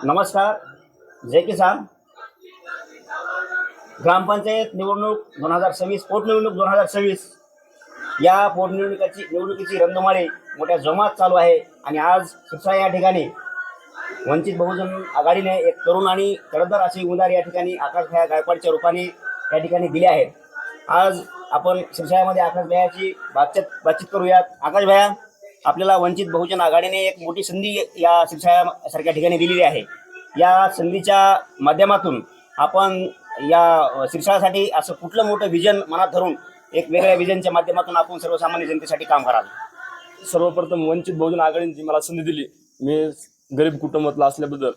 नमस्कार. जय किसान. ग्रामपंचायत निवडणूक 2026, पोटनिवडणूक 2026 या निवडणुकीची रणधुमाळी मोठ्या जोमात चालू आहे. आणि आज शिरसाळ या ठिकाणी वंचित बहुजन आघाडीने एक तरुण आणि तडफदार अशी उमेदवार या ठिकाणी आकाश भैया गायकवाडच्या रूपाने या ठिकाणी दिले आहेत. आज आपण शिरसाळ्यामध्ये आकाश भैयाची बातचीत करूयात. आकाश भैया, आपल्याला वंचित बहुजन आघाडीने एक मोठी संधी या शिरसाळ्यासारख्या ठिकाणी दिलेली आहे. या संधीच्या माध्यमातून आपण या शिरसाळ्यासाठी असं कुठलं मोठं विजन मनात धरून एक वेगळ्या विजनच्या माध्यमातून आपण सर्वसामान्य जनतेसाठी काम कराल? सर्वप्रथम वंचित बहुजन आघाडीने जी मला संधी दिली, मी गरीब कुटुंबातला असल्याबद्दल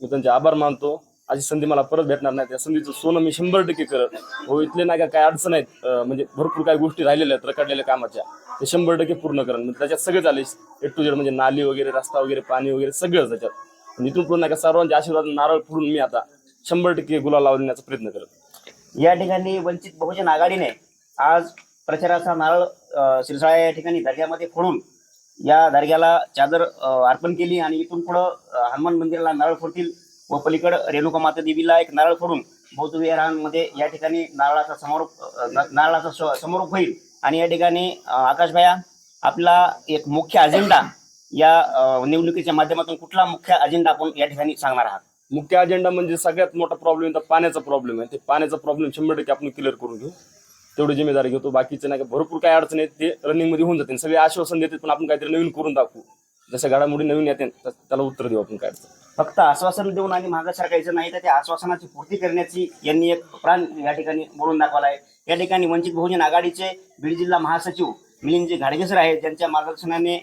मी त्यांचे आभार मानतो. अशी संधी मला परत भेटणार नाही. त्या संधीचं सोनं मी 100% करत हो. इथले नाही का काय अडचण आहेत, म्हणजे भरपूर काही गोष्टी राहिलेल्या आहेत रखडलेल्या कामाच्या, ते 100% पूर्ण करेन. म्हणजे त्याच्यात सगळे झाले A to Z, म्हणजे नाली वगैरे, रस्ता वगैरे, पाणी वगैरे सगळं त्याच्यात. इथून पुढे नाही का सर्वांच्या आशीर्वाद नारळ फोडून मी आता 100% गुलाल लावण्याचा प्रयत्न करत. या ठिकाणी वंचित बहुजन आघाडीने आज प्रचाराचा नारळ शिरसाळा या ठिकाणी दर्ग्यामध्ये फोडून या दर्ग्याला चादर अर्पण केली. आणि इथून पुढं हनुमान मंदिराला नारळ फोडतील व पलीकडं रेणुका माता देवीला एक नारळ फोडून बौद्ध विहारांमध्ये या ठिकाणी नारळाचा समारोप होईल. आणि या ठिकाणी आकाश भैया, आपला एक मुख्य अजेंडा या निवडणुकीच्या माध्यमातून कुठला मुख्य अजेंडा आपण या ठिकाणी सांगणार आहात? मुख्य अजेंडा म्हणजे सगळ्यात मोठा प्रॉब्लेम तर पाण्याचा प्रॉब्लेम आहे. ते पाण्याचा प्रॉब्लेम 100% आपण क्लिअर करून घेऊ, तेवढी जिम्मेदारी घेतो. बाकीचे नाही का भरपूर काय अडचण आहेत ते रनिंग मध्ये होऊन जाते. सगळे आश्वासन देतात, पण आपण काहीतरी नवीन करून दाखवू. जसं घडामोडी नवीन येते त्याला उत्तर देऊ आपण. काय फक्त आश्वासन देऊन आणि मागं सरकायचं नाही, तर त्या आश्वासनाची पूर्ती करण्याची यांनी एक प्राण या ठिकाणी बोलून दाखवला आहे. या ठिकाणी वंचित बहुजन आघाडीचे बीड जिल्हा महासचिव मिलिंदजी घाडगे सर आहेत, ज्यांच्या मार्गदर्शनाने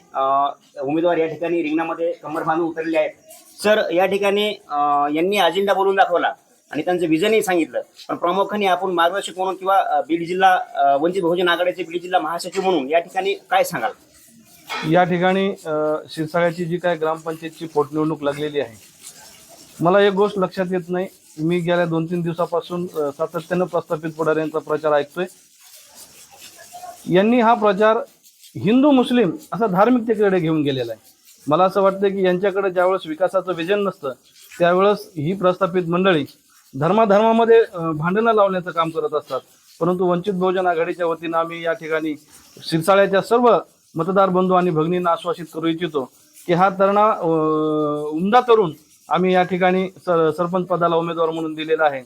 उमेदवार या ठिकाणी रिंगणामध्ये कंबर बांधून उतरले आहेत. सर, या ठिकाणी यांनी अजेंडा बोलून दाखवला आणि त्यांचं विजनही सांगितलं, पण प्रामुख्याने आपण मार्गदर्शक म्हणून किंवा बीड जिल्हा वंचित बहुजन आघाडीचे बीड जिल्हा महासचिव म्हणून या ठिकाणी काय सांगाल? या ठिकाणी शिरसाळ्याची जी काय ग्रामपंचायतची पोटनिवडणूक लागलेली आहे, मला एक गोष्ट लक्षात येत नाही. मी गेल्या 2-3 दिवसापासून सातत्यानं प्रस्थापित पुढाऱ्यांचा प्रचार ऐकतोय. यांनी हा प्रचार हिंदू मुस्लिम असा धार्मिकतेकडे घेऊन गेलेला आहे. मला असं वाटतं की यांच्याकडे ज्यावेळेस विकासाचं विजन नसतं, त्यावेळेस ही प्रस्थापित मंडळी धर्मामध्ये भांडणं लावण्याचं काम करत असतात. परंतु वंचित बहुजन आघाडीच्या वतीनं आम्ही या ठिकाणी शिरसाळ्याच्या सर्व मतदार बंधू आणि भगिनींना आश्वासित करू इच्छितो की हा उमदा तरुण आम्ही या ठिकाणी सरपंच पदाला उमेदवार म्हणून दिलेला आहे.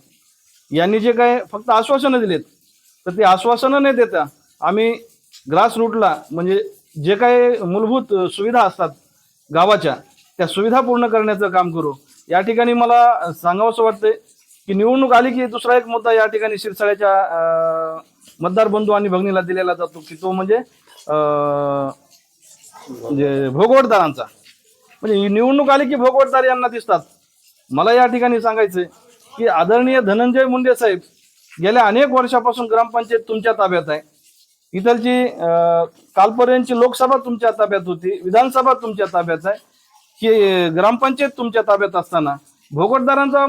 यांनी जे काय फक्त आश्वासनं दिलेत, तर ते आश्वासनं न देता आम्ही ग्रास रूटला, म्हणजे जे काही मूलभूत सुविधा असतात गावाच्या, त्या सुविधा पूर्ण करण्याचं काम करू. या ठिकाणी मला सांगावंसं वाटतंय की निवडणूक आली की दुसरा एक मुद्दा या ठिकाणी शिरसाळ्याच्या मतदार बंधू आणि भगिनीला दिलेला जातो की तो म्हणजे भोगवटदारांचा. म्हणजे निवडणूक आली की भोगवटदार यांना दिसतात. मला या ठिकाणी सांगायचंय की आदरणीय धनंजय मुंडे साहेब गेल्या अनेक वर्षापासून ग्रामपंचायत तुमच्या ताब्यात आहे. इथलची कालपर्यंतची लोकसभा तुमच्या ताब्यात होती, विधानसभा तुमच्या ताब्यात आहे, की ग्रामपंचायत तुमच्या ताब्यात असताना भोगवटदारांचा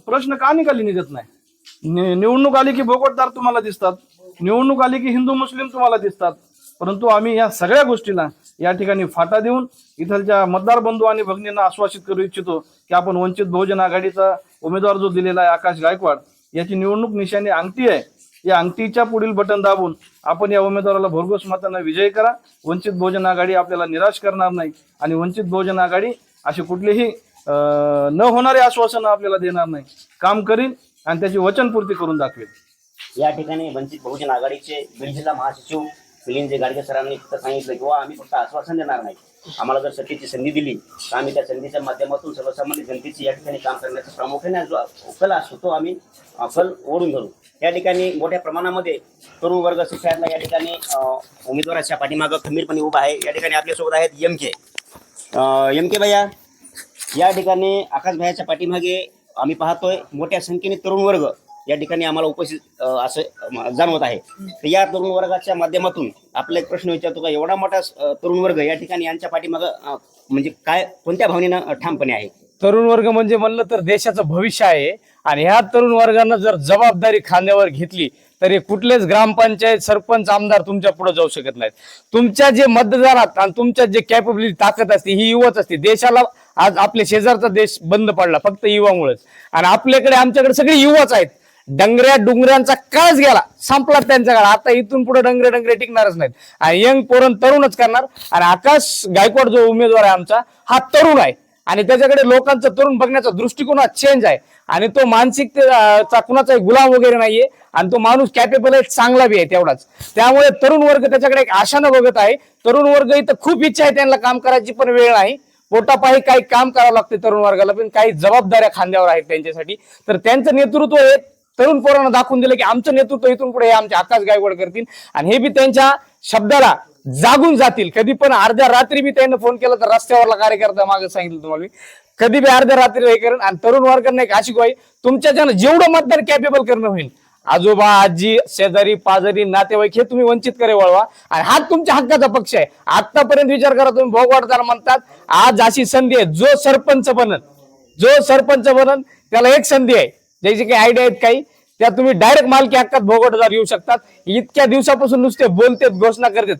प्रश्न का निकाली निघत नाही? निवडणूक आली की भोगवटदार तुम्हाला दिसतात, निवडणूक आली की हिंदू मुस्लिम तुम्हाला दिसतात. परंतु आम्ही या सगळ्या गोष्टीला या ठिकाणी फाटा देऊन इथलच्या मतदार बंधू आणि भगिनींना आश्वासित करू इच्छितो की आपण वंचित बहुजन आघाडीचा उमेदवार जो दिलेला आहे आकाश गायकवाड, याची निवडणूक निशाणी अंगठी आहे. या अंगठीच्या पुढील बटन दाबून आपण या उमेदवाराला भरघोस मतांना विजयी करा. वंचित बहुजन आघाडी आपल्याला निराश करणार नाही आणि वंचित बहुजन आघाडी अशी कुठलीही न होणारे आश्वासनं आपल्याला देणार नाही, काम करीन आणि त्याची वचनपूर्ती करून दाखवेल. या ठिकाणी वंचित बहुजन आघाडीचे बीड जिल्हा महासचिव मिलिंदजी घाडगे सरांनी फक्त सांगितलं किंवा आम्ही फक्त आश्वासन देणार नाही, आम्हाला जर सत्तेची संधी दिली तर आम्ही त्या संधीच्या माध्यमातून सर्वसामान्य जनतेची या ठिकाणी काम करण्याचा प्रामुख्याने जो कल असतो तो आम्ही कल ओढून धरू. या ठिकाणी मोठ्या प्रमाणामध्ये तरुण वर्ग शिक्षणाला या ठिकाणी उमेदवाराच्या पाठीमागं खंबीरपणे उभा आहे. या ठिकाणी आपल्यासोबत आहेत एम के भैया. या ठिकाणी आकाश भैयाच्या पाठीमागे आम्ही पाहतोय मोठ्या संख्येने तरुण वर्ग या ठिकाणी आम्हाला उपस्थित असं जाणवत आहे. तर या तरुण वर्गाच्या माध्यमातून आपला एक प्रश्न विचारतो का, एवढा मोठा तरुण वर्ग या ठिकाणी यांच्या पाठीमागं म्हणजे काय कोणत्या भावनेनं ठामपणे आहे? तरुण वर्ग म्हणजे म्हणलं तर देशाचं भविष्य आहे आणि ह्या तरुण वर्गानं जर जबाबदारी खांद्यावर घेतली तरी कुठलेच ग्रामपंचायत सरपंच आमदार तुमच्या पुढे जाऊ शकत नाहीत. तुमच्या जे मतदारात आणि तुमच्या जे कॅपेबिलिटी ताकद असते ही युवाच असते. देशाला आज आपल्या शेजारचा देश बंद पडला फक्त युवामुळेच, आणि आपल्याकडे आमच्याकडे सगळे युवाच आहेत. डुंगऱ्यांचा काळच गेला, संपला त्यांचा काळ. आता इथून पुढे डंगरे टिकणारच नाहीत, आणि यंग पोरण तरुणच करणार. आणि आकाश गायकवाड जो उमेदवार आहे आमचा, हा तरुण आहे, आणि त्याच्याकडे लोकांचा तरुण बघण्याचा दृष्टिकोन हा चेंज आहे, आणि तो मानसिकतेचा कुणाचा गुलाम वगैरे नाहीये, आणि तो माणूस कॅपेबल आहे, चांगला बी आहे तेवढाच. त्यामुळे तरुण वर्ग त्याच्याकडे एक आशानं बघत आहे. तरुण वर्ग इथं खूप इच्छा आहे त्यांना काम करायची, पण वेळ नाही. पोटापायी काही काम करावं लागते तरुण वर्गाला, पण काही जबाबदाऱ्या खांद्यावर आहेत त्यांच्यासाठी. तर त्यांचं नेतृत्व हे तरुण पोरांना दाखवून दिलं की आमचं नेतृत्व इथून पुढे हे आमचे आकाश गायकवाड करतील, आणि हे बी त्यांच्या शब्दाला जागून जातील. कधी पण अर्ध्या रात्री बी त्यांना फोन केला तर रस्त्यावरला कार्यकर्ता मागे सांगितलं तुम्हाला मी, कधी बी अर्ध्या रात्री हे करेन. आणि तरुण वर्गांना एक अशी गोई, तुमच्या ज्यानं जेवढं मतदार कॅपेबल करणं होईल, आजोबा आजी शेजारी पाजारी नातेवाईक हे तुम्ही वंचित करे वळवा, आणि हा तुमच्या हक्काचा पक्ष आहे. आतापर्यंत विचार करा, तुम्ही भोगवाडदार म्हणतात, आज अशी संधी आहे, जो सरपंच बनन त्याला एक संधी आहे. ज्याची काही आयडिया आहेत काही, त्या तुम्ही डायरेक्ट मालकी हक्कात भोगवटदार येऊ शकतात. इतक्या दिवसापासून नुसते बोलतेत, घोषणा करतात.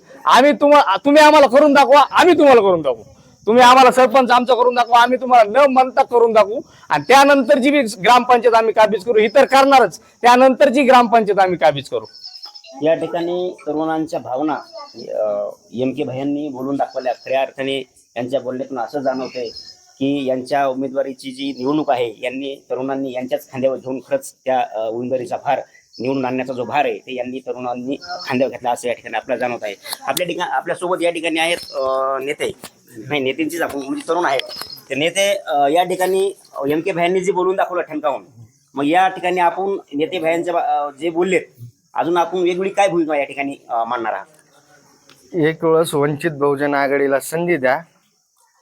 तुम्ही आम्हाला करून दाखवा, आम्ही तुम्हाला करून दाखवू. तुम्ही आम्हाला सरपंच आमचा करून दाखवा, आम्ही तुम्हाला न म्हणता करून दाखवू. आणि त्यानंतरची बी ग्रामपंचायत आम्ही काबीज करू. ही तर करणारच, त्यानंतरची ग्रामपंचायत आम्ही काबीज करू. या ठिकाणी तरुणांच्या भावना एम.के. भैयांनी बोलून दाखवल्या. खऱ्या अर्थाने यांच्या बोलण्यातून असं जाणवतंय की यांच्या उमेदवारीची जी निवडणूक आहे, तरुणांनी यांच्याच खांद्यावर घेऊन खरंच त्या उमेदवारीचा भार, निवडून आणण्याचा जो भार आहे, ते यांनी तरुणांनी खांद्यावर घेतला असं या ठिकाणी आपल्याला जाणवत आहे. आपल्यासोबत या ठिकाणी आहेत नेत्यांचीच आपण म्हणजे तरुण आहेत. ते नेते या ठिकाणी एम.के. भैयांनी जे बोलून दाखवलं ठणकावून, मग या ठिकाणी आपण नेते भैयांच्या जे बोललेत, अजून आपण वेगवेगळी काय भूमिका या ठिकाणी मांडणार आहात? एक वेळेस वंचित बहुजन आघाडीला संधी द्या,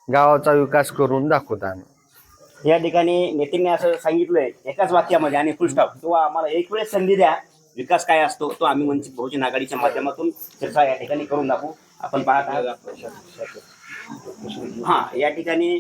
गावाचा विकास करून दाखवता आम्ही. या ठिकाणी नेत्यांनी असं सांगितलंय एकाच वाक्यामध्ये आणि फुल स्टॉप, किंवा आम्हाला एक वेळेस संधी द्या, विकास काय असतो तो आम्ही वंचित बहुजन आघाडीच्या माध्यमातून चर्चा या ठिकाणी करून दाखवू. आपण पाहत आहात या ठिकाणी